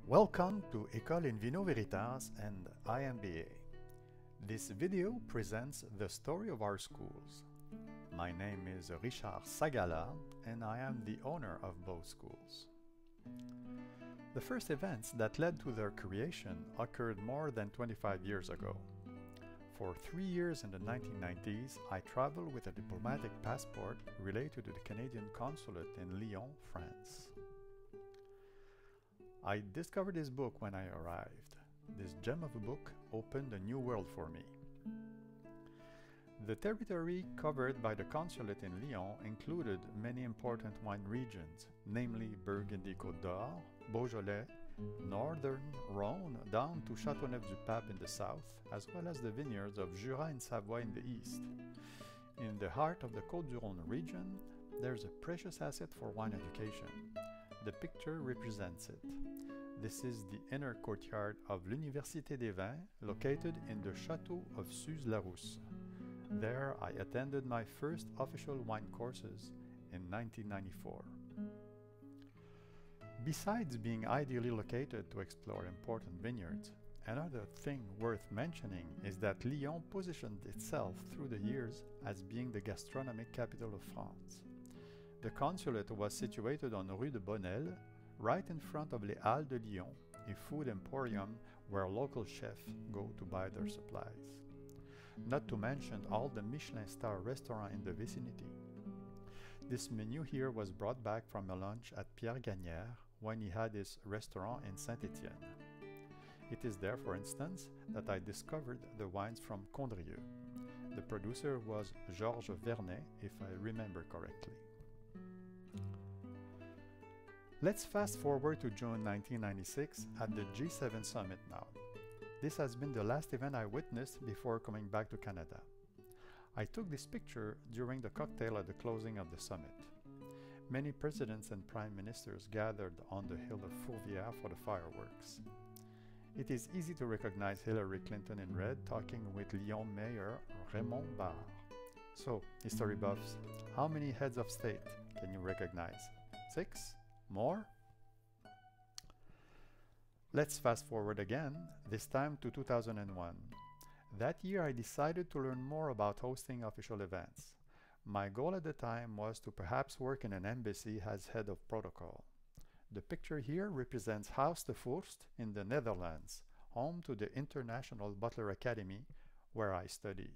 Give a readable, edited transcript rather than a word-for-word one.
Welcome to École in Vino Veritas and IMBA. This video presents the story of our schools. My name is Richard Sagala and I am the owner of both schools. The first events that led to their creation occurred more than 25 years ago. For 3 years in the 1990s, I traveled with a diplomatic passport related to the Canadian consulate in Lyon, France. I discovered this book when I arrived. This gem of a book opened a new world for me. The territory covered by the consulate in Lyon included many important wine regions, namely Burgundy-Côte d'Or, Beaujolais, Northern Rhône down to Châteauneuf-du-Pape in the south, as well as the vineyards of Jura and Savoie in the east. In the heart of the Côte-du-Rhône region, there's a precious asset for wine education. The picture represents it. This is the inner courtyard of l'Université des Vins, located in the Château of Suze-la-Rousse. There I attended my first official wine courses in 1994. Besides being ideally located to explore important vineyards, another thing worth mentioning is that Lyon positioned itself through the years as being the gastronomic capital of France. The consulate was situated on Rue de Bonnelle, right in front of Les Halles de Lyon, a food emporium where local chefs go to buy their supplies. Not to mention all the Michelin star restaurants in the vicinity. This menu here was brought back from a lunch at Pierre Gagnère when he had his restaurant in Saint-Étienne. It is there, for instance, that I discovered the wines from Condrieu. The producer was Georges Vernet, if I remember correctly. Let's fast forward to June 1996 at the G7 summit now. This has been the last event I witnessed before coming back to Canada. I took this picture during the cocktail at the closing of the summit. Many presidents and prime ministers gathered on the hill of Fourvière for the fireworks. It is easy to recognize Hillary Clinton in red talking with Lyon Mayor Raymond Barre. So, history buffs, how many heads of state can you recognize? 6? More? Let's fast forward again, this time to 2001. That year I decided to learn more about hosting official events. My goal at the time was to perhaps work in an embassy as head of protocol. The picture here represents Huis de Voorst in the Netherlands, home to the International Butler Academy, where I studied.